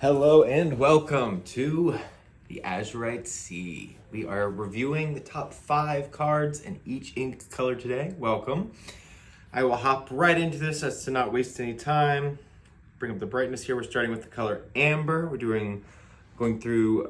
Hello and welcome to the Azurite Sea. We are reviewing the top 5 cards in each ink color today. Welcome. I will hop right into this as to not waste any time. Bring up the brightness here. We're starting with the color Amber. We're going through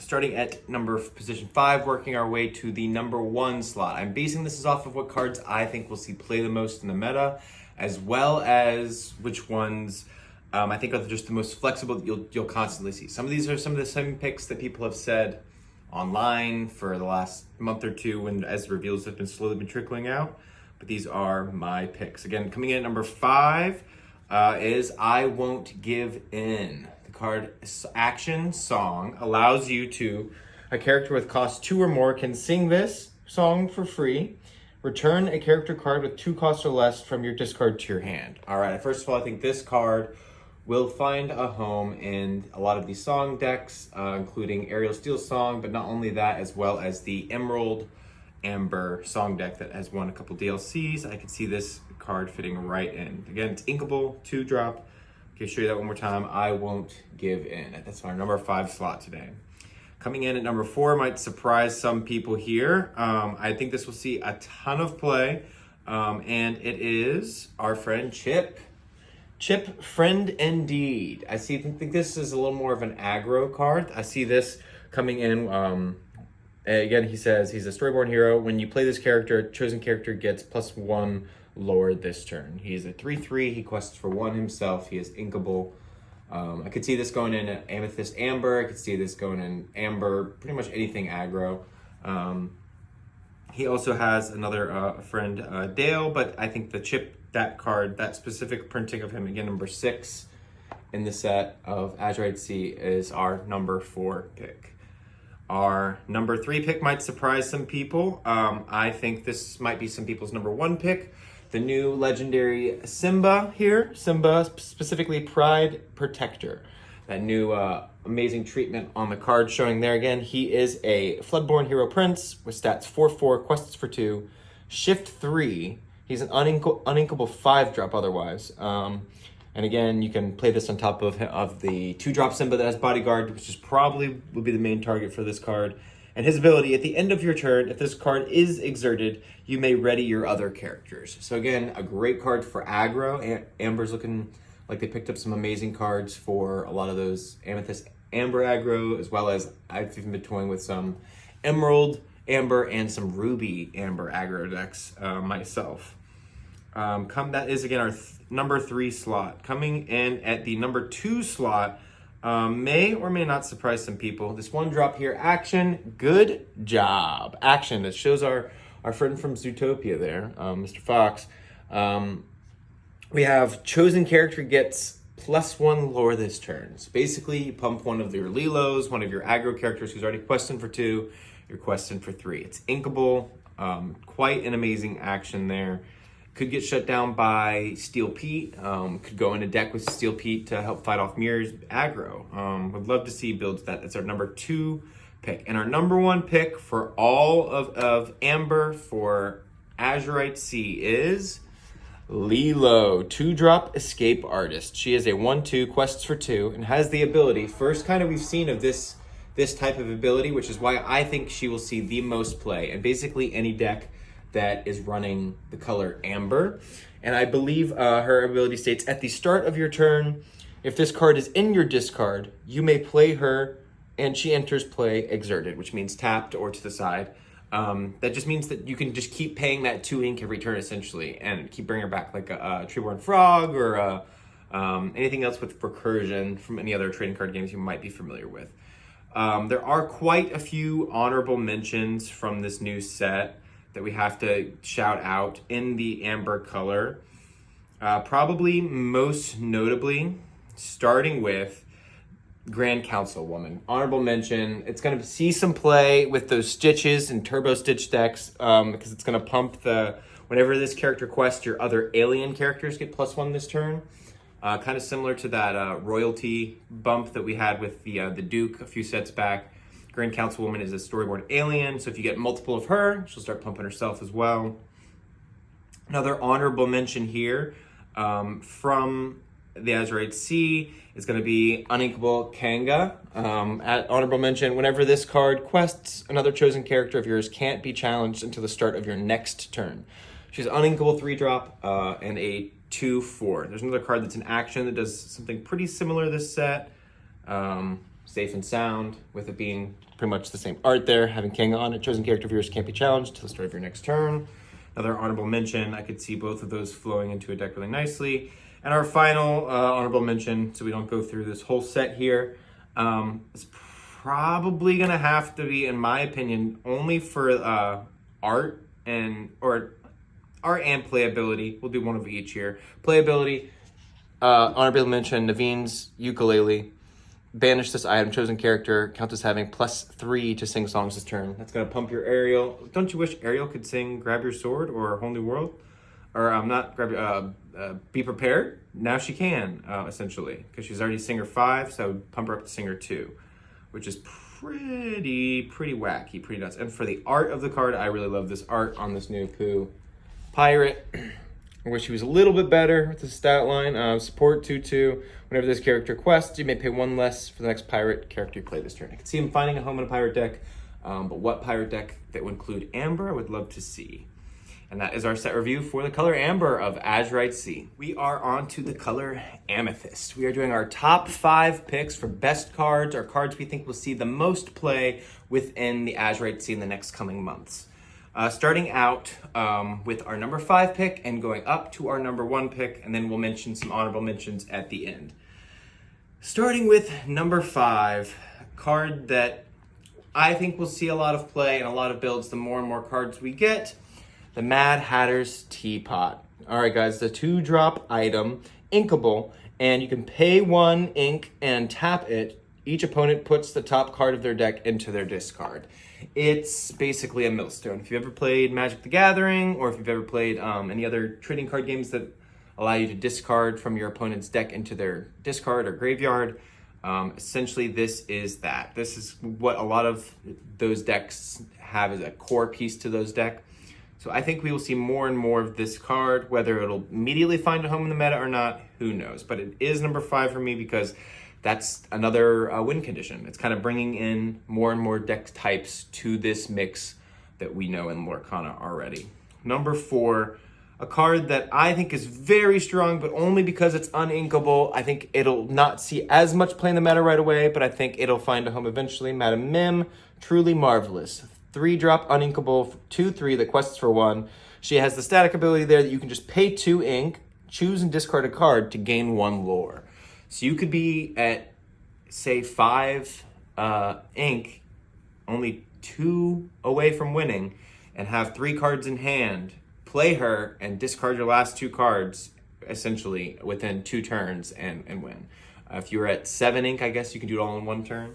starting at position 5, working our way to the number 1 slot. I'm basing this off of what cards I think we'll see play the most in the meta, as well as which ones I think are just the most flexible that you'll constantly see. Some of these are some of the same picks that people have said online for the last month or two, and as reveals have been slowly trickling out. But these are my picks. Again, coming in at number 5 is I Won't Give In. The card Action Song allows you to, a character with cost 2 or more can sing this song for free. Return a character card with 2 costs or less from your discard to your hand. All right, first of all, I think this card will find a home in a lot of these song decks, including Ariel Steel's song, but not only that, as well as the Emerald Amber song deck that has won a couple DLCs. I can see this card fitting right in. Again, it's inkable, 2-drop. Okay, show you that one more time. I Won't Give In. That's our number 5 slot today. Coming in at number 4 might surprise some people here. I think this will see a ton of play, and it is our friend Chip. Chip, Friend Indeed. I think this is a little more of an aggro card. I see this coming in. Again, he says he's a storyborn hero. When you play this character, chosen character gets +1 lore this turn. He's a 3/3. He quests for 1 himself. He is inkable. I could see this going in Amethyst Amber. I could see this going in Amber. Pretty much anything aggro. He also has another friend, Dale, but I think the Chip, that card, that specific printing of him, again, number 6 in the set of Azurite Sea, is our number 4 pick. Our number 3 pick might surprise some people. I think this might be some people's number 1 pick. The new legendary Simba here. Simba, specifically Pride Protector. That new amazing treatment on the card showing there again. He is a Floodborn Hero Prince with stats 4/4, quests for 2, shift 3. He's an uninkable 5-drop otherwise. And again, you can play this on top of the 2-drop Simba that has Bodyguard, which is probably will be the main target for this card. And his ability, at the end of your turn, if this card is exerted, you may ready your other characters. So again, a great card for aggro. Amber's looking like they picked up some amazing cards for a lot of those Amethyst Amber aggro, as well as I've even been toying with some Emerald Amber and some Ruby Amber aggro decks myself. That is, again, our number 3 slot. Coming in at the number 2 slot, may or may not surprise some people. This 1-drop here, Action, Good Job. Action, that shows our friend from Zootopia there, Mr. Fox. We have chosen character gets +1 lore this turn. So basically, you pump one of your Lilos, one of your aggro characters who's already questing for 2, you're questing for 3. It's inkable, quite an amazing action there. Could get shut down by Steel Pete. Could go in a deck with Steel Pete to help fight off Mirror's aggro. Would love to see builds that. That's our number 2 pick. And our number 1 pick for all of Amber for Azurite Sea is Lilo, 2-drop Escape Artist. She is a 1/2, quests for 2, and has the ability, first kind of we've seen of this type of ability, which is why I think she will see the most play, and basically any deck that is running the color Amber. And I believe her ability states, at the start of your turn, if this card is in your discard, you may play her, and she enters play exerted, which means tapped or to the side. That just means that you can just keep paying that 2 ink every turn, essentially, and keep bringing her back, like a Treeborn Frog or anything else with recursion from any other trading card games you might be familiar with. There are quite a few honorable mentions from this new set that we have to shout out in the Amber color. Probably most notably, starting with Grand Councilwoman. Honorable mention. It's going to see some play with those Stitches and Turbo Stitch decks, because it's going to pump whenever this character quests, your other alien characters get +1 this turn. Kind of similar to that royalty bump that we had with the Duke a few sets back. Grand Councilwoman is a storyboard alien, so if you get multiple of her, she'll start pumping herself as well. Another honorable mention here from the Azurite Sea is going to be uninkable Kanga. At honorable mention, whenever this card quests, another chosen character of yours can't be challenged until the start of your next turn. She's uninkable 3-drop and a 2/4. There's another card that's in action that does something pretty similar to this set. Safe and sound, with it being pretty much the same art there. Having Kanga on it, chosen character of yours can't be challenged until the start of your next turn. Another honorable mention, I could see both of those flowing into a deck really nicely. And our final honorable mention, so we don't go through this whole set here, is probably gonna have to be, in my opinion, only for art and playability. We'll do one of each here. Playability, honorable mention, Naveen's ukulele. Banish this item, chosen character, count as having +3 to sing songs this turn. That's gonna pump your Ariel. Don't you wish Ariel could sing Grab Your Sword or Whole New World? Or not Grab Your, Be Prepared? Now she can, essentially, because she's already singer 5, so pump her up to singer 2, which is pretty wacky, pretty nuts. And for the art of the card, I really love this art on this new Pooh Pirate. I wish he was a little bit better with the stat line. Support 2/2. Whenever this character quests, you may pay 1 less for the next pirate character you play this turn. I can see him finding a home in a pirate deck, but what pirate deck that would include Amber, I would love to see. And that is our set review for the color Amber of Azurite Sea. We are on to the color Amethyst. We are doing our top 5 picks for best cards, or cards we think will see the most play within the Azurite Sea in the next coming months. Starting out with our number 5 pick and going up to our number 1 pick, and then we'll mention some honorable mentions at the end. Starting with number 5, card that I think will see a lot of play and a lot of builds the more and more cards we get, the Mad Hatter's Teapot. All right, guys, the 2-drop item, inkable, and you can pay 1 ink and tap it. Each opponent puts the top card of their deck into their discard. It's basically a millstone. If you've ever played Magic the Gathering, or if you've ever played any other trading card games that allow you to discard from your opponent's deck into their discard or graveyard, essentially this is that. This is what a lot of those decks have as a core piece to those decks. So I think we will see more and more of this card. Whether it'll immediately find a home in the meta or not, who knows. But it is number 5 for me because that's another win condition. It's kind of bringing in more and more deck types to this mix that we know in Lorcana already. Number 4, a card that I think is very strong, but only because it's uninkable. I think it'll not see as much play in the meta right away, but I think it'll find a home eventually. Madam Mim, Truly Marvelous. 3-drop uninkable, 2/3 that quests for 1. She has the static ability there that you can just pay 2 ink, choose and discard a card to gain 1 lore. So you could be at, say, 5 ink, only 2 away from winning, and have 3 cards in hand, play her, and discard your last 2 cards, essentially, within 2 turns and win. If you're at 7 ink, I guess you can do it all in 1 turn.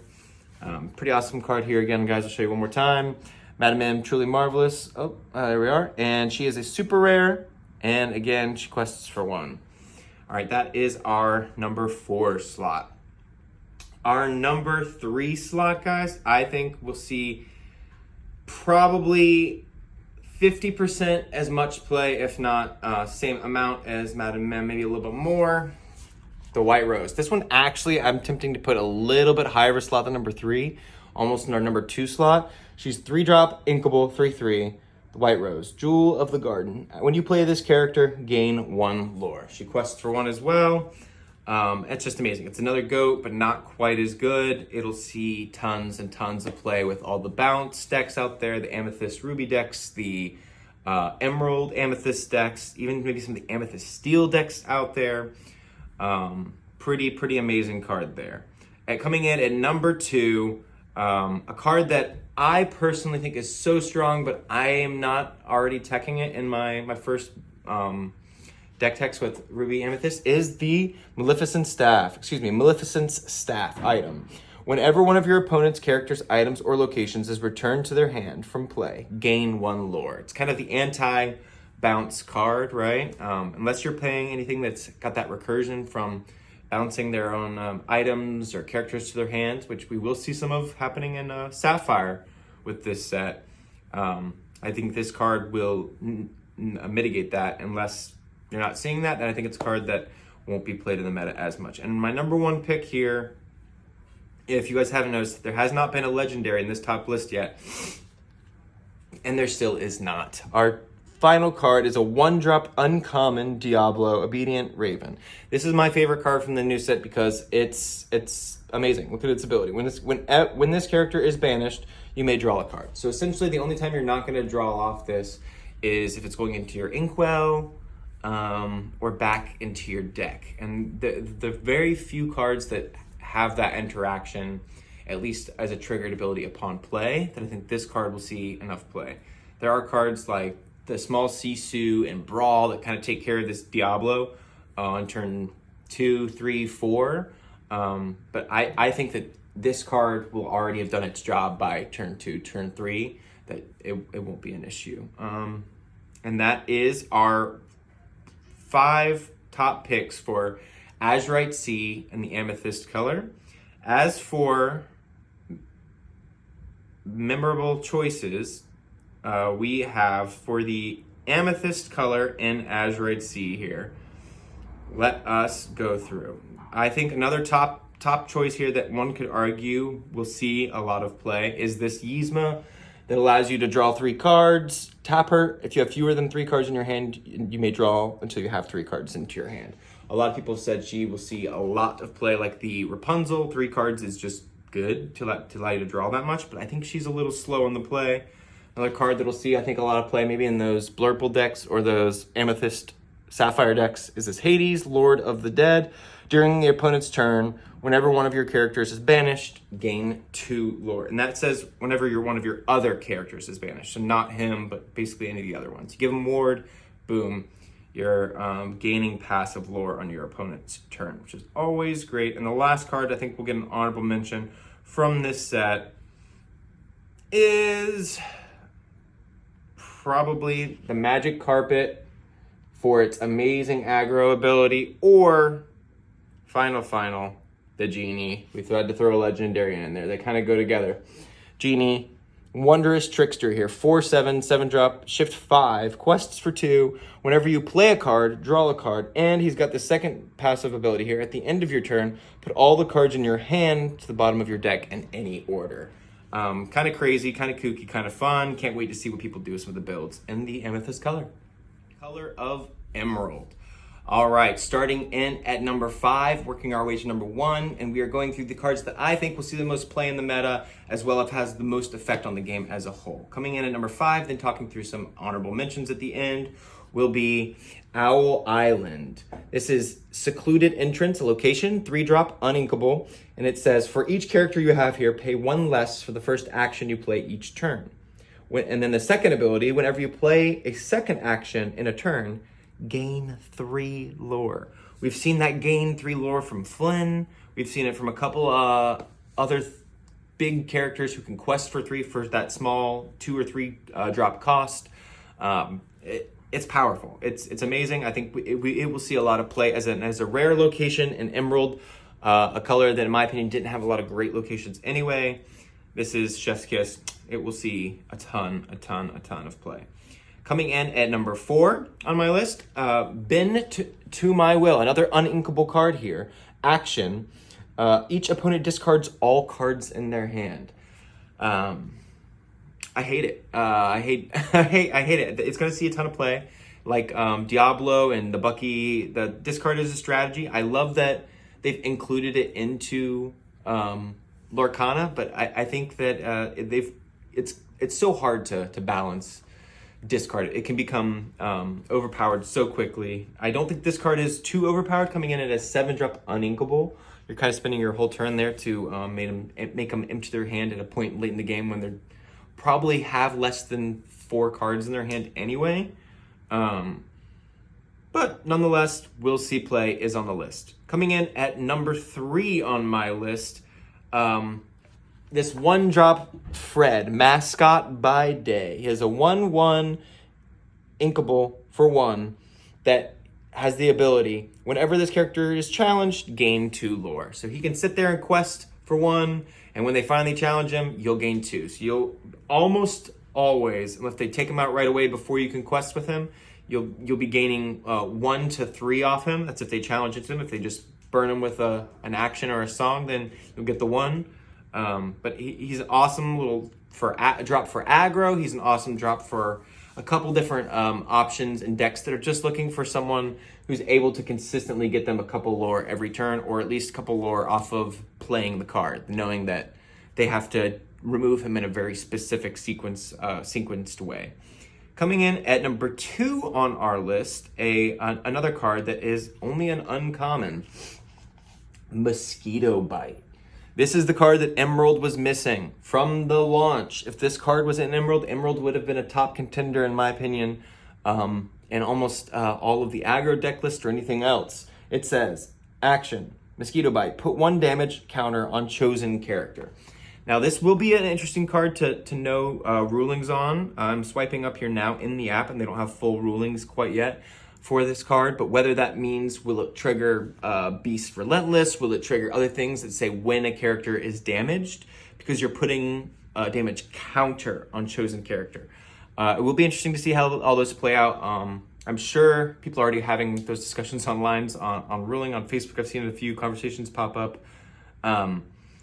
Pretty awesome card here. Again, guys, I'll show you one more time. Madam M, Truly Marvelous. Oh, there we are. And she is a super rare. And again, she quests for 1. All right, that is our number 4 slot. Our number 3 slot, guys, I think we'll see probably 50% as much play, if not same amount as Madam Mem, maybe a little bit more. The White Rose. This one actually I'm attempting to put a little bit higher of a slot than number 3, almost in our number 2 slot. She's 3-drop, inkable, 3/3. The White Rose, Jewel of the Garden. When you play this character, gain 1 lore. She quests for 1 as well. It's just amazing. It's another GOAT, but not quite as good. It'll see tons and tons of play with all the bounce decks out there, the Amethyst Ruby decks, the Emerald Amethyst decks, even maybe some of the Amethyst Steel decks out there. Pretty amazing card there. Coming in at number 2, a card that I personally think is so strong, but I am not already teching it in my first deck text with Ruby Amethyst, is the Maleficent's Staff item. Whenever one of your opponent's characters, items, or locations is returned to their hand from play, gain 1 lore. It's kind of the anti-bounce card, right? Unless you're playing anything that's got that recursion from bouncing their own items or characters to their hands, which we will see some of happening in Sapphire with this set. I think this card will mitigate that. Unless you're not seeing that, then I think it's a card that won't be played in the meta as much. And my number one pick here, if you guys haven't noticed, there has not been a legendary in this top list yet. And there still is not. Our final card is a 1-drop uncommon Diablo Obedient Raven. This is my favorite card from the new set because it's amazing. Look at its ability. When this character is banished, you may draw a card. So essentially the only time you're not going to draw off this is if it's going into your inkwell or back into your deck. And the very few cards that have that interaction, at least as a triggered ability upon play, that I think this card will see enough play. There are cards like the small Sisu and Brawl that kind of take care of this Diablo on turn 2, 3, 4. But I think that this card will already have done its job by turn 2, turn 3, that it won't be an issue. And that is our 5 top picks for Azurite Sea and the Amethyst color. As for memorable choices, we have for the Amethyst color in Azurite Sea here. Let us go through. I think another top choice here that one could argue will see a lot of play is this Yzma that allows you to draw 3 cards, tap her. If you have fewer than 3 cards in your hand, you may draw until you have 3 cards into your hand. A lot of people have said she will see a lot of play, like the Rapunzel. 3 cards is just good to allow you to draw that much, but I think she's a little slow on the play. Another card that'll see, I think, a lot of play maybe in those Blurple decks or those Amethyst Sapphire decks is this Hades, Lord of the Dead. During the opponent's turn, whenever one of your characters is banished, gain 2 lore. And that says whenever one of your other characters is banished. So not him, but basically any of the other ones. You give him ward, boom, you're gaining passive lore on your opponent's turn, which is always great. And the last card I think we'll get an honorable mention from this set is probably the Magic Carpet for its amazing aggro ability, or final, the Genie. We had to throw a legendary in there. They kind of go together. Genie, Wondrous Trickster here. 4/7, 7-drop, shift 5, quests for 2. Whenever you play a card, draw a card. And he's got the second passive ability here. At the end of your turn, put all the cards in your hand to the bottom of your deck in any order. Kind of crazy, kind of kooky, kind of fun. Can't wait to see what people do with some of the builds. And the Amethyst color. Color of Emerald. All right, starting in at number 5, working our way to number 1, and we are going through the cards that I think will see the most play in the meta, as well as has the most effect on the game as a whole. Coming in at number 5, then talking through some honorable mentions at the end, will be Owl Island. This is Secluded Entrance, a location, 3-drop, uninkable, and it says, for each character you have here, pay 1 less for the first action you play each turn. And then the second ability, whenever you play a second action in a turn, gain 3 lore. We've seen that gain 3 lore from Flynn. We've seen it from a couple other big characters who can quest for 3 for that small 2 or 3 drop cost. It's powerful. It's amazing. I think it will see a lot of play as a rare location in Emerald, a color that in my opinion didn't have a lot of great locations anyway. This is Chef's Kiss. It will see a ton of play. Coming in at number 4 on my list, Bend to My Will, another uninkable card here. Action, each opponent discards all cards in their hand. I hate it. I hate it. It's going to see a ton of play, like Diablo and the Bucky. The discard is a strategy. I love that they've included it into Lorcana, but I think that it's so hard to balance discard. It can become overpowered so quickly. I don't think this card is too overpowered, coming in at a 7-drop uninkable. You're kind of spending your whole turn there to make them empty their hand at a point late in the game when they probably have less than 4 cards in their hand anyway. But nonetheless, Will See Play is on the list. Coming in at number 3 on my list, this 1-drop Fred, Mascot by Day. He has a 1/1 inkable for 1 that has the ability, whenever this character is challenged, gain 2 lore. So he can sit there and quest for 1, and when they finally challenge him, you'll gain 2. So you'll almost always, unless they take him out right away before you can quest with him, you'll be gaining 1 to 3 off him. That's if they challenge into him. If they just burn him with an action or a song, then you'll get the 1. But he's an awesome little drop for aggro. He's an awesome drop for a couple different options and decks that are just looking for someone who's able to consistently get them a couple lore every turn, or at least a couple lore off of playing the card, knowing that they have to remove him in a very specific sequenced way. Coming in at number 2 on our list, another card that is only an uncommon, Mosquito Bite. This is the card that Emerald was missing from the launch. If this card was in Emerald, Emerald would have been a top contender in my opinion, in almost all of the aggro deck list or anything else. It says, action, Mosquito Bite, put 1 damage counter on chosen character. Now this will be an interesting card to know rulings on. I'm swiping up here now in the app and they don't have full rulings quite yet for this card, but whether that means, will it trigger Beast Relentless? Will it trigger other things that say when a character is damaged? Because you're putting a damage counter on chosen character. It will be interesting to see how all those play out. I'm sure people are already having those discussions online on ruling on Facebook. I've seen a few conversations pop up.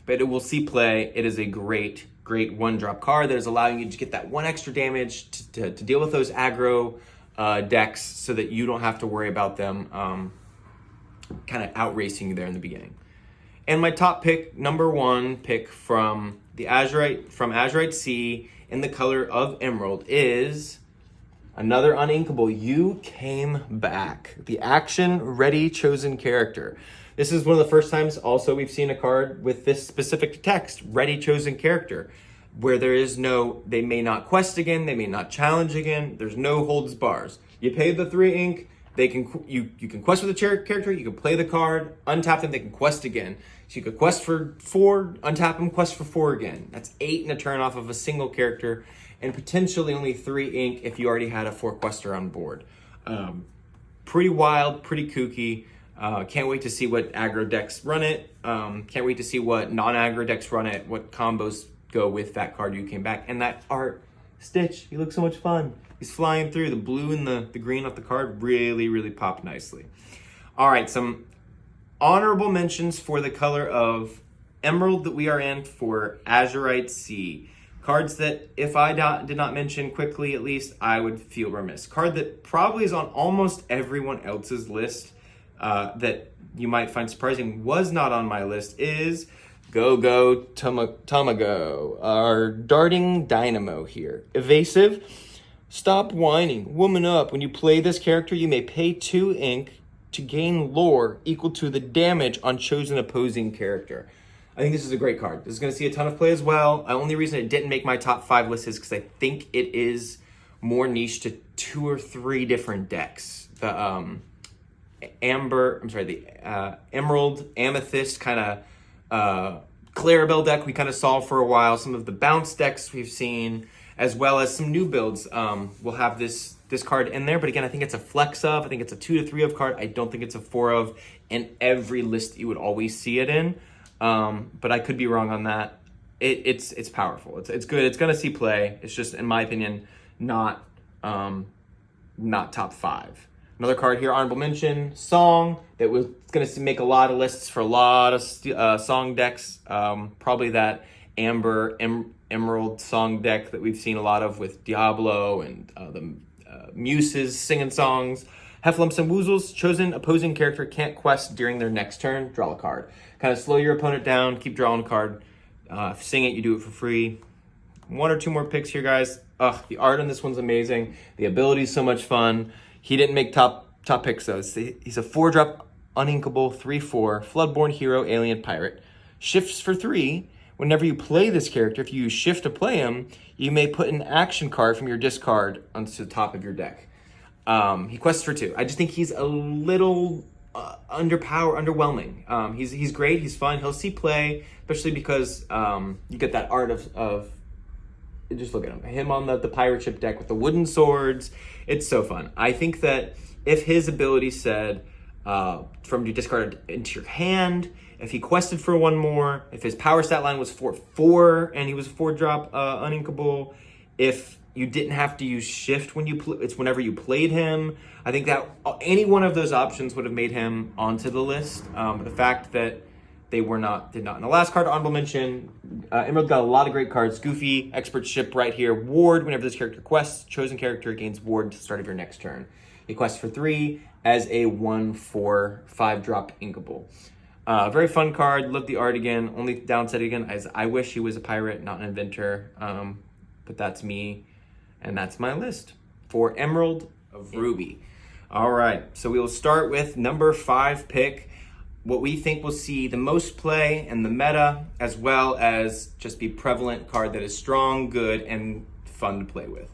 But it will see play. It is a great 1-drop card that is allowing you to get that 1 extra damage to deal with those aggro decks so that you don't have to worry about them kind of outracing you there in the beginning. And my top pick, number 1 pick from Azurite Sea in the color of Emerald is another uninkable. You came back. The action ready chosen character. This is one of the first times also we've seen a card with this specific text, ready chosen character, where there is no, they may not quest again, they may not challenge again, there's no holds bars. You pay the 3 ink, you can quest with a character, you can play the card, untap them, they can quest again. So you could quest for 4, untap them, quest for 4 again. That's 8 in a turn off of a single character, and potentially only 3 ink if you already had a 4 quester on board. Pretty wild, pretty kooky. Can't wait to see what aggro decks run it. Can't wait to see what non-aggro decks run it, what combos go with that card you came back. And that art, Stitch, he looks so much fun. He's flying through. The blue and the green off the card really popped nicely. All right, some honorable mentions for the color of Emerald that we are in for Azurite Sea. Cards that if I did not mention quickly, at least, I would feel remiss. Card that probably is on almost everyone else's list, that you might find surprising was not on my list is Go Tamago, our darting dynamo here. Evasive, stop whining, woman up. When you play this character, you may pay 2 ink to gain lore equal to the damage on chosen opposing character. I think this is a great card. This is going to see a ton of play as well. The only reason it didn't make my top 5 list is because I think it is more niche to 2 or 3 different decks. The Emerald, Amethyst kind of Clarabelle deck we kind of saw for a while. Some of the bounce decks we've seen, as well as some new builds will have this card in there. But again, I think it's a flex of. I think it's a 2 to 3 of card. I don't think it's a 4 of in every list you would always see it in. But I could be wrong on that. It's powerful. It's good. It's gonna see play. It's just, in my opinion, not top 5. Another card here, honorable mention, Song, that was going to make a lot of lists for a lot of Song decks. Probably that Amber Emerald Song deck that we've seen a lot of with Diablo and the Muses singing songs. Hefflumps and Woozles, chosen opposing character can't quest during their next turn, draw a card. Kind of slow your opponent down, keep drawing a card. If you sing it, you do it for free. 1 or 2 more picks here, guys. The art on this one's amazing. The ability is so much fun. He didn't make top picks though. He's a 4-drop uninkable 3/4 Floodborn hero alien pirate. Shifts for 3. Whenever you play this character, if you use shift to play him, you may put an action card from your discard onto the top of your deck. He quests for 2. I just think he's a little underwhelming. He's great. He's fun. He'll see play, especially because you get that art of just look at him on the pirate ship deck with the wooden swords. It's so fun. I think that if his ability said from your discard into your hand, if he quested for 1 more, if his power stat line was 4/4 and he was a 4-drop uninkable, if You didn't have to use shift when it's whenever you played him. I think that any one of those options would have made him onto the list. The fact that they did not. In the last card, honorable mention, Emerald got a lot of great cards. Goofy, Expert Ship right here. Ward, whenever this character quests, chosen character gains Ward to the start of your next turn. He quests for 3 as a 1/4 5-drop inkable. Very fun card. Love the art again. Only downside again is I wish he was a pirate, not an inventor. But that's me, and that's my list for Emerald of Ruby. All right, so we will start with number 5 pick. What we think will see the most play in the meta, as well as just be prevalent card that is strong, good, and fun to play with.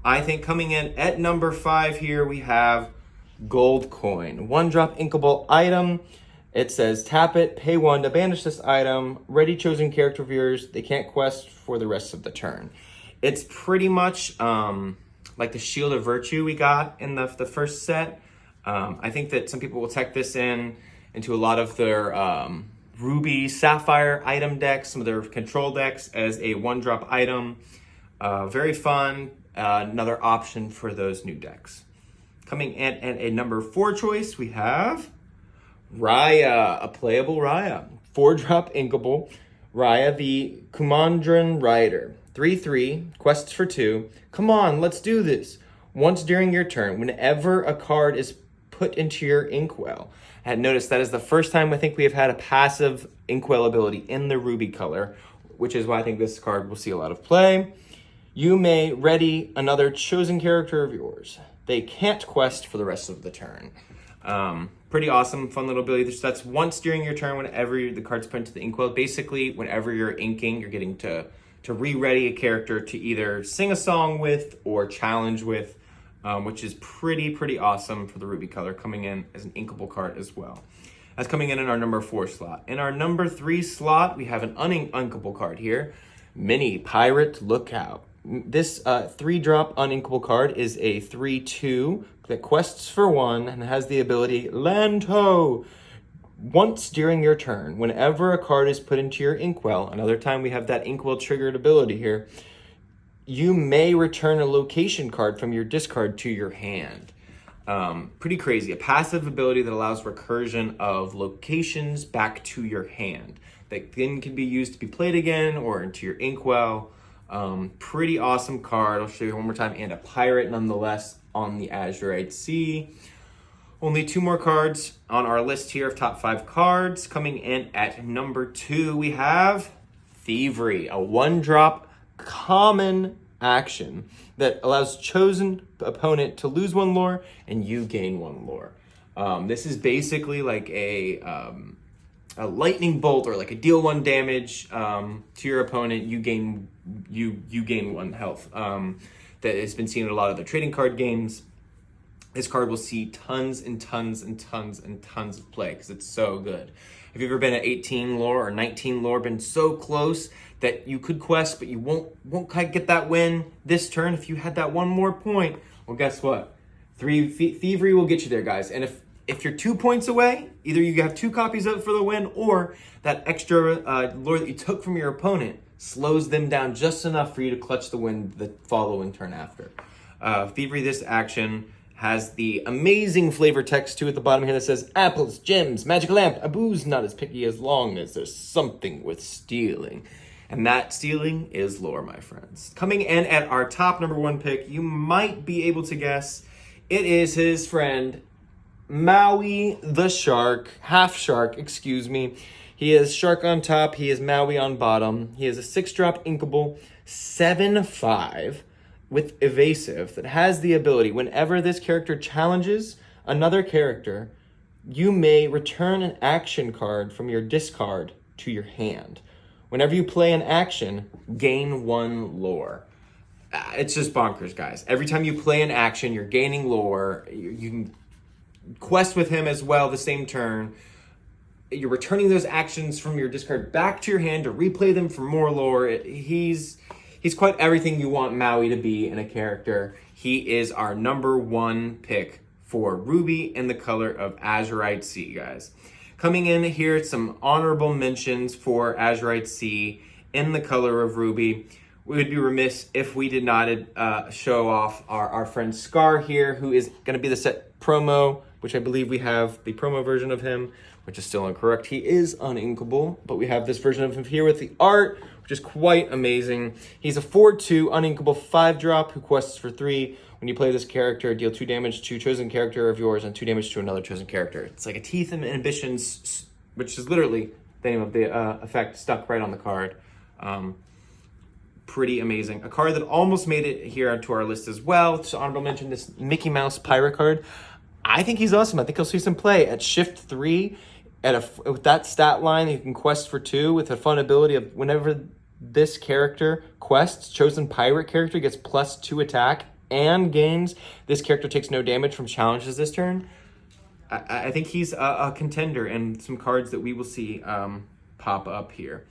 I think coming in at number 5 here, we have Gold Coin. 1-drop inkable item. It says tap it, pay 1 to banish this item. Ready chosen character of yours. They can't quest for the rest of the turn. It's pretty much like the Shield of Virtue we got in the first set. I think that some people will tech this into a lot of their Ruby Sapphire item decks, some of their control decks as a 1-drop item. Very fun. Another option for those new decks. Coming in at a number 4 choice, we have Raya, a playable Raya. 4-drop inkable. Raya, the Kumandran Rider. 3/3, quests for 2. Come on, let's do this. Once during your turn, whenever a card is put into your inkwell. I had noticed that is the first time I think we have had a passive inkwell ability in the Ruby color, which is why I think this card will see a lot of play. You may ready another chosen character of yours. They can't quest for the rest of the turn. Pretty awesome, fun little ability. That's once during your turn, whenever the card's put into the inkwell. Basically, whenever you're inking, you're getting to re-ready a character to either sing a song with or challenge with, which is pretty awesome for the Ruby color, coming in as an inkable card as well. That's coming in our number 4 slot. In our number 3 slot, we have an uninkable card here, Mini Pirate Lookout. This 3-drop uninkable card is a 3/2 that quests for 1 and has the ability Land Ho. Once during your turn, whenever a card is put into your inkwell, another time we have that inkwell triggered ability here, you may return a location card from your discard to your hand. Pretty crazy. A passive ability that allows recursion of locations back to your hand that then can be used to be played again or into your inkwell. Pretty awesome card. I'll show you one more time. And a pirate nonetheless on the Azurite Sea. Only 2 more cards on our list here of top 5 cards. Coming in at number 2, we have Thievery, a 1-drop common action that allows chosen opponent to lose 1 lore and you gain 1 lore. This is basically like a lightning bolt or like a deal 1 damage to your opponent. You gain 1 health. That has been seen in a lot of the trading card games. This card will see tons and tons and tons and tons of play because it's so good. Have you ever been at 18 lore or 19 lore, been so close that you could quest, but you won't quite get that win this turn if you had that 1 more point? Well, guess what? Thievery will get you there, guys. And if you're 2 points away, either you have 2 copies of it for the win, or that extra lore that you took from your opponent slows them down just enough for you to clutch the win the following turn after. Thievery, this action has the amazing flavor text too at the bottom here that says, apples, gems, magic lamp, a booze not as picky as long as there's something with stealing. And that stealing is lore, my friends. Coming in at our top number 1 pick, you might be able to guess, it is his friend, Maui the Shark, half shark, excuse me. He is shark on top, he is Maui on bottom. He is a 6-drop inkable, 7/5. With evasive that has the ability, whenever this character challenges another character, you may return an action card from your discard to your hand. Whenever you play an action, gain 1 lore. It's just bonkers, guys. Every time you play an action, you're gaining lore. You can quest with him as well the same turn. You're returning those actions from your discard back to your hand to replay them for more lore. He's quite everything you want Maui to be in a character. He is our number 1 pick for Ruby in the color of Azurite Sea, guys. Coming in here, some honorable mentions for Azurite Sea in the color of Ruby. we would be remiss if we did not show off our friend Scar here, who is going to be the set promo, which I believe we have the promo version of him, which is still incorrect. He is uninkable, but we have this version of him here with the art, which is quite amazing. He's a 4/2 uninkable 5-drop who quests for 3. When you play this character, deal 2 damage to a chosen character of yours and 2 damage to another chosen character. It's like a Teeth and Ambitions, which is literally the name of the effect stuck right on the card. Pretty amazing. A card that almost made it here onto our list as well. So honorable mention, this Mickey Mouse Pirate card. I think he's awesome. I think he'll see some play at shift 3. With that stat line, you can quest for 2 with a fun ability of whenever this character quests, chosen pirate character gets +2 attack and gains. This character takes no damage from challenges this turn. I think he's a contender and some cards that we will see pop up here.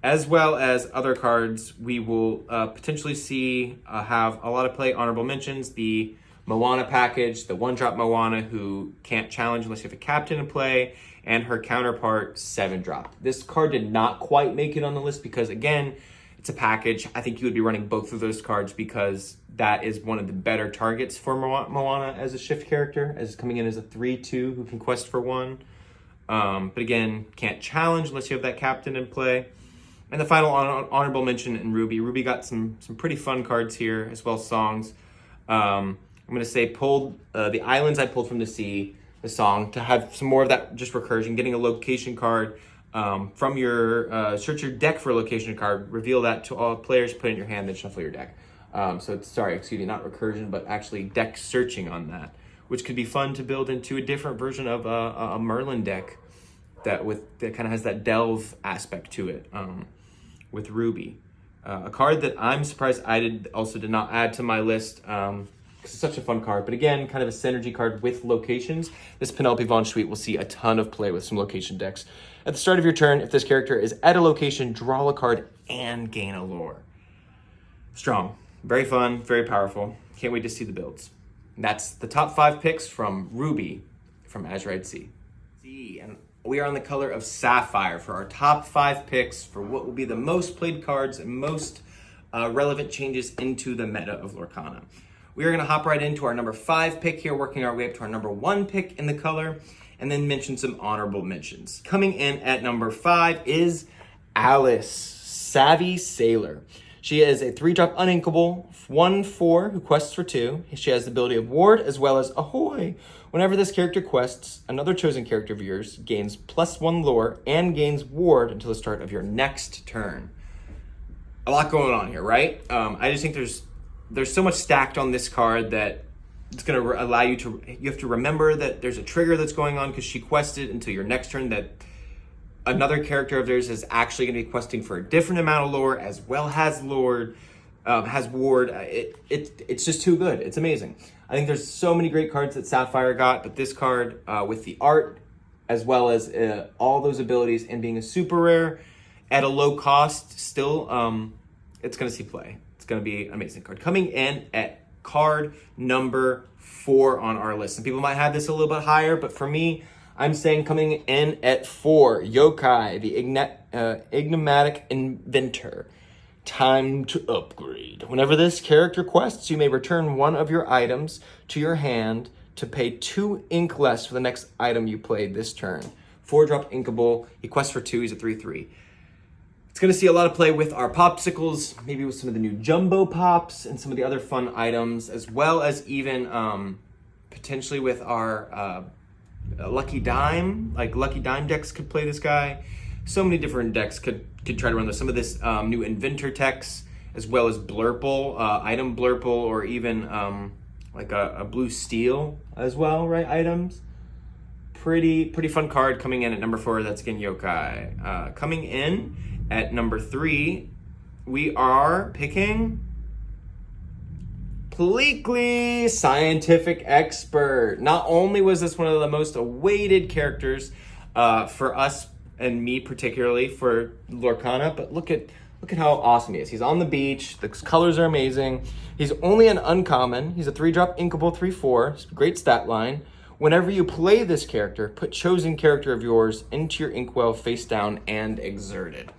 As well as other cards we will potentially see have a lot of play. Honorable mentions, the Moana package, the 1-drop Moana who can't challenge unless you have a captain in play, and her counterpart 7-drop. This card did not quite make it on the list because, again, it's a package. I think you would be running both of those cards because that is one of the better targets for Moana as a shift character, as coming in as a 3/2 who can quest for 1. But again, can't challenge unless you have that captain in play. And the final honorable mention in Ruby. Ruby got some pretty fun cards here, as well as songs. I'm going to say pulled the islands I pulled from the sea, the song, to have some more of that just recursion, getting a location card from your, search your deck for a location card, reveal that to all players, put it in your hand, then shuffle your deck. So it's, not recursion, but actually deck searching on that, which could be fun to build into a different version of a Merlin deck that kind of has that delve aspect to it. With Ruby. A card that I'm surprised I did not add to my list because it's such a fun card. But again, kind of a synergy card with locations. This Penelope Von Schweet will see a ton of play with some location decks. At the start of your turn, if this character is at a location, draw a card and gain a lore. Strong. Very fun, very powerful. Can't wait to see the builds. And that's the top 5 picks from Ruby from Azurite Sea. And we are on the color of Sapphire for our top 5 picks for what will be the most played cards and most relevant changes into the meta of Lorcana. We are going to hop right into our number 5 pick here, working our way up to our number 1 pick in the color, and then mention some honorable mentions. Coming in at number 5 is Alice, Savvy Sailor. She is a 3-drop uninkable 1/4 who quests for 2. She has the ability of Ward as well as Ahoy. Whenever this character quests, another chosen character of yours gains +1 lore and gains Ward until the start of your next turn. A lot going on here, right? I just think there's so much stacked on this card that it's going to allow you have to remember that there's a trigger that's going on because she quested until your next turn, that another character of theirs is actually going to be questing for a different amount of lore as well as Ward. It's just too good. It's amazing. I think there's so many great cards that Sapphire got, but this card with the art as well as all those abilities and being a super rare at a low cost, still it's going to see play. It's going to be an amazing card. Coming in at card number 4 on our list. Some people might have this a little bit higher, but for me, I'm saying coming in at 4, Yokai, the Enigmatic Inventor. Time to upgrade. Whenever this character quests, you may return one of your items to your hand to pay 2 ink less for the next item you played this turn. 4-drop inkable. He quests for 2. He's a 3/3. It's going to see a lot of play with our popsicles, maybe with some of the new jumbo pops and some of the other fun items, as well as even potentially with our Lucky Dime. Like Lucky Dime decks could play this guy. So many different decks could try to run this. Some of this new Inventor techs, as well as Blurple, item Blurple, or even like a blue steel as well, right? Items. Pretty fun card coming in at number 4. That's again Yokai. Coming in at number 3, we are picking Pleakley, Scientific Expert. Not only was this one of the most awaited characters for us and me particularly for Lorcana, but look at how awesome he is. He's on the beach. The colors are amazing. He's only an uncommon. He's a 3-drop inkable 3/4. Great stat line. Whenever you play this character, put chosen character of yours into your inkwell face down and exerted.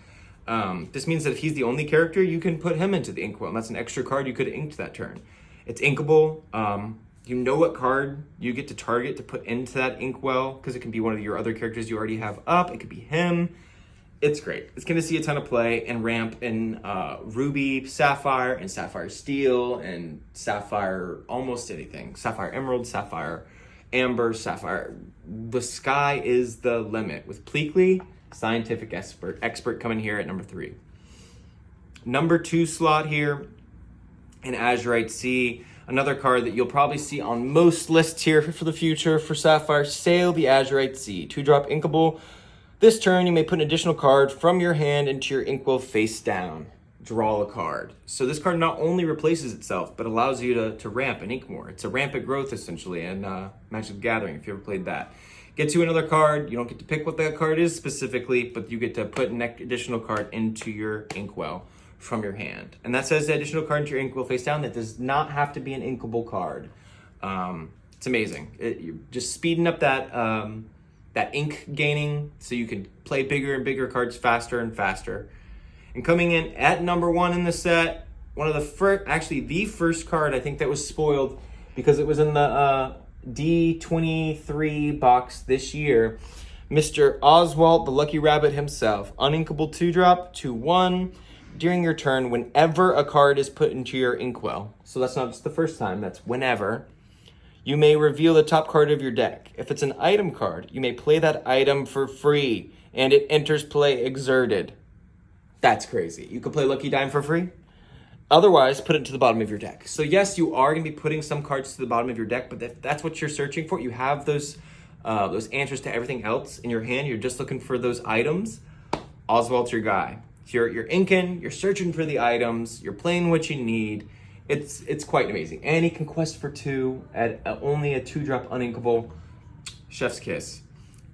This means that if he's the only character, you can put him into the inkwell, and that's an extra card you could have inked that turn. It's inkable. You know what card you get to target to put into that inkwell, because it can be one of your other characters you already have up. It could be him. It's great. It's going to see a ton of play and ramp in Ruby, Sapphire, and Sapphire Steel, and Sapphire almost anything. Sapphire Emerald, Sapphire Amber, Sapphire. The sky is the limit. With Pleakley, Scientific Expert coming here at number 3. Number 2 slot here in Azurite Sea. Another card that you'll probably see on most lists here for the future for Sapphire. Sail the Azurite Sea. 2-drop inkable. This turn, you may put an additional card from your hand into your inkwell face down. Draw a card. So this card not only replaces itself, but allows you to ramp and ink more. It's a rampant growth, essentially, in Magic the Gathering, if you ever played that. Gets you another card. You don't get to pick what that card is specifically, but you get to put an additional card into your inkwell from your hand. And that says the additional card into your inkwell face down. That does not have to be an inkable card. It's amazing. You're just speeding up that ink gaining, so you can play bigger and bigger cards faster and faster. And coming in at number 1 in the set, one of the first, actually the first card I think that was spoiled because it was in the D23 box this year, Mr. Oswald the Lucky Rabbit himself. Uninkable 2-drop, 2/1. During your turn, whenever a card is put into your inkwell, so that's not just the first time, that's whenever, you may reveal the top card of your deck. If it's an item card, you may play that item for free, and it enters play exerted. That's crazy. You could play Lucky Dime for free. Otherwise, put it to the bottom of your deck. So yes, you are going to be putting some cards to the bottom of your deck, but if that's what you're searching for, you have those answers to everything else in your hand. You're just looking for those items. Oswald's your guy. You're inking, you're searching for the items, you're playing what you need. It's quite amazing. And he can quest for 2 at only a 2-drop uninkable. Chef's kiss.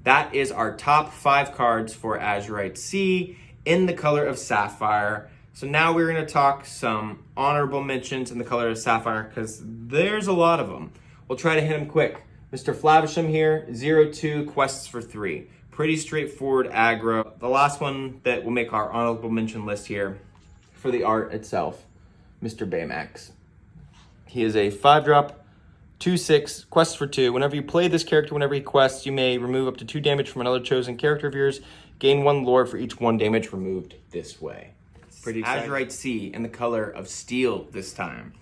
That is our top 5 cards for Azurite Sea in the color of Sapphire. So now we're going to talk some honorable mentions in the color of Sapphire, because there's a lot of them. We'll try to hit them quick. Mr. Flavisham here, 0-2, quests for 3. Pretty straightforward aggro. The last one that will make our honorable mention list here for the art itself, Mr. Baymax. He is a 5-drop, 2/6, quests for 2. Whenever you play this character, whenever he quests, you may remove up to 2 damage from another chosen character of yours. Gain 1 lore for each 1 damage removed this way. Pretty exciting. Azurite Sea in the color of steel this time.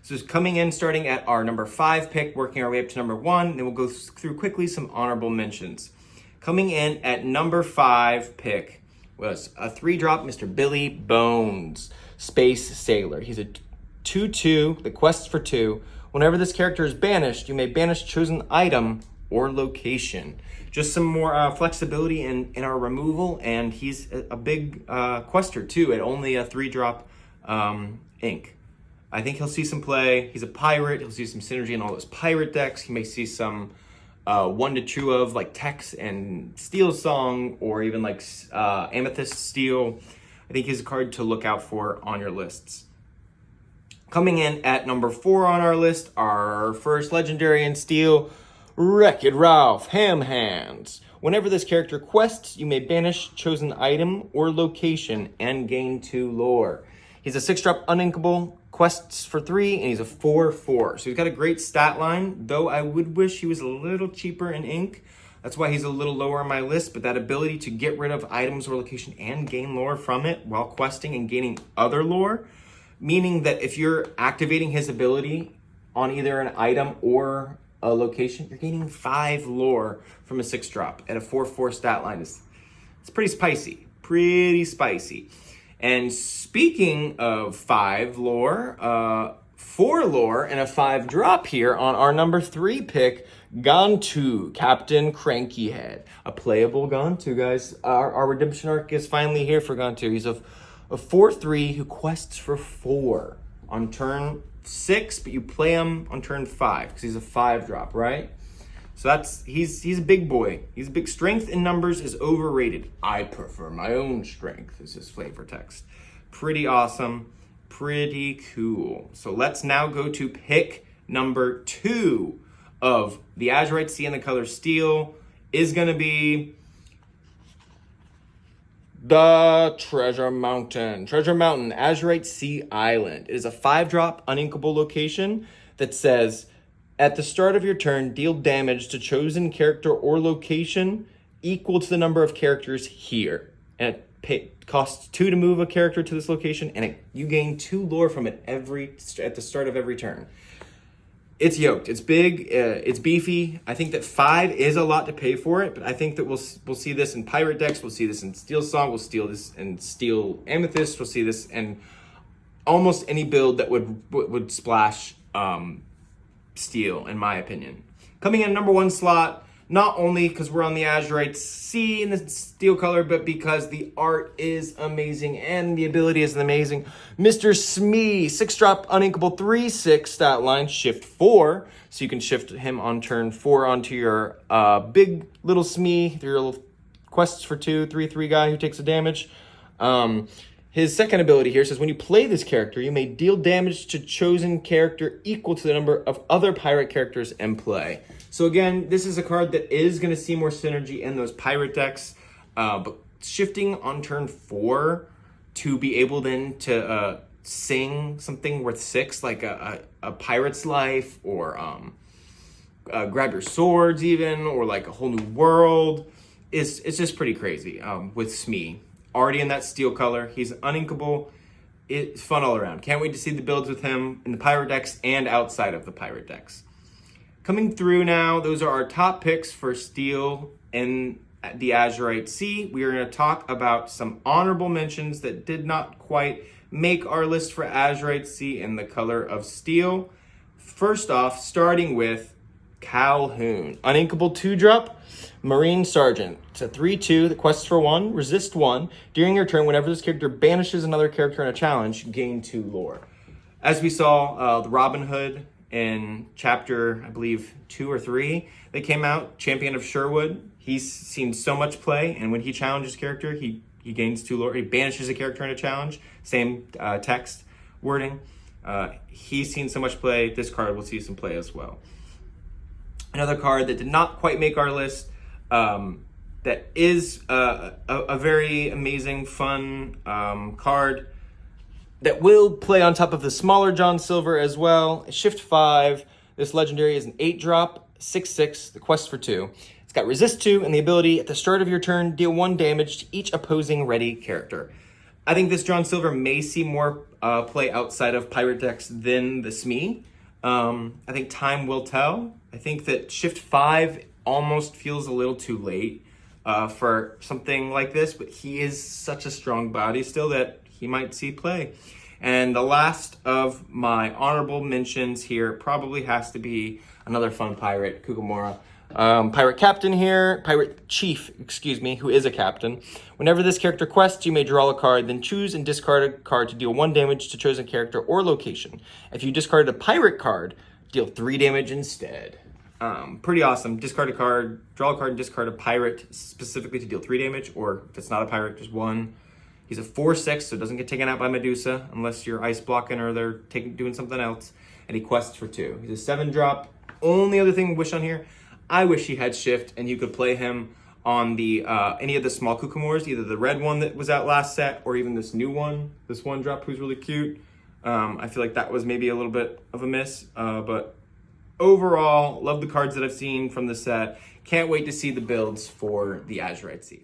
So it's coming in, starting at our number 5 pick, working our way up to number 1. Then we'll go through quickly some honorable mentions. Coming in at number 5 pick was a 3-drop Mr. Billy Bones, Space Sailor. He's a 2/2, the quest for 2. Whenever this character is banished, you may banish chosen item or location. Just some more flexibility in our removal, and he's a big quester too at only a 3-drop ink. I think he'll see some play. He's a pirate. He'll see some synergy in all those pirate decks. He may see some 1-2 of like Tex and Steel Song, or even like Amethyst Steel. I think he's a card to look out for on your lists. Coming in at number 4 on our list, our first legendary in Steel, Wreck-It Ralph Ham Hands. Whenever this character quests, you may banish chosen item or location and gain 2 lore. He's a 6-drop uninkable, quests for 3, and he's a 4/4. So he's got a great stat line, though I would wish he was a little cheaper in ink. That's why he's a little lower on my list, but that ability to get rid of items or location and gain lore from it while questing and gaining other lore, meaning that if you're activating his ability on either an item or a location, you're gaining 5 lore from a 6-drop at a 4/4 stat line. It's pretty spicy. Pretty spicy. And speaking of 5 lore, 4 lore and a 5-drop here on our number 3 pick, Gantu, Captain Crankyhead. A playable Gantu, guys. Our redemption arc is finally here for Gantu. He's a 4/3 who quests for 4 on turn 6, but you play him on turn 5 because he's a 5-drop, right? So he's a big boy. He's big. Strength in numbers is overrated. I prefer my own strength, is his flavor text. Pretty awesome. Pretty cool. So let's now go to pick number 2 of the Azurite Sea in the color Steel. Is going to be The Treasure Mountain. Treasure Mountain, Azurite Sea Island. It is a 5-drop uninkable location that says, at the start of your turn, deal damage to chosen character or location equal to the number of characters here. And it costs 2 to move a character to this location, and you gain 2 lore from it at the start of every turn. It's yoked. It's big. It's beefy. I think that 5 is a lot to pay for it, but I think that we'll see this in pirate decks. We'll see this in Steel Song. We'll see this in Steel Amethyst. We'll see this in almost any build that would splash Steel, in my opinion. Coming in number 1 slot, not only because we're on the Azurite Sea in the Steel color, but because the art is amazing and the ability is amazing. Mr. Smee, 6-drop uninkable 3/6 stat line, shift 4. So you can shift him on turn 4 onto your big little Smee, your little quests for 2, 3/3 guy who takes the damage. His second ability here says, when you play this character, you may deal damage to chosen character equal to the number of other pirate characters in play. So again, this is a card that is going to see more synergy in those pirate decks, but shifting on turn 4 to be able then to sing something worth 6, like a Pirate's Life, or Grab Your Swords even, or like A Whole New World, it's just pretty crazy with Smee. Already in that Steel color, he's uninkable. It's fun all around. Can't wait to see the builds with him in the pirate decks and outside of the pirate decks. Coming through now, those are our top picks for Steel in the Azurite Sea. We are going to talk about some honorable mentions that did not quite make our list for Azurite Sea in the color of Steel. First off, starting with Calhoun. Uninkable 2-drop, Marine Sergeant. It's a 3/2 that quests for 1, resist 1. During your turn, whenever this character banishes another character in a challenge, gain 2 lore. As we saw, the Robin Hood in chapter, I believe, 2 or 3, they came out, Champion of Sherwood. He's seen so much play, and when he challenges character, he gains 2 lore. He banishes a character in a challenge, same text wording. He's seen so much play, this card will see some play as well. Another card that did not quite make our list, that is a very amazing, fun card that will play on top of the smaller John Silver as well. Shift 5. This legendary is an 8-drop, 6/6, the quest for 2. It's got resist 2 and the ability at the start of your turn, deal 1 damage to each opposing ready character. I think this John Silver may see more play outside of pirate decks than the Smee. I think time will tell. I think that Shift 5 almost feels a little too late for something like this, but he is such a strong body still that he might see play. And the last of my honorable mentions here probably has to be another fun pirate, Kukumura. Pirate Captain here, Pirate Chief, excuse me, who is a captain. Whenever this character quests, you may draw a card, then choose and discard a card to deal 1 damage to chosen character or location. If you discarded a pirate card, deal 3 damage instead. Pretty awesome. Discard a card, draw a card, and discard a pirate specifically to deal 3 damage, or if it's not a pirate, just 1. He's a 4/6, so it doesn't get taken out by Medusa unless you're ice blocking or they're doing something else. And he quests for 2. He's a 7-drop. Only other thing I wish on here, I wish he had shift and you could play him on the any of the small Kukumurs, either the red one that was out last set or even this new one, this 1-drop who's really cute. I feel like that was maybe a little bit of a miss, but overall, love the cards that I've seen from the set. Can't wait to see the builds for the Azurite Sea.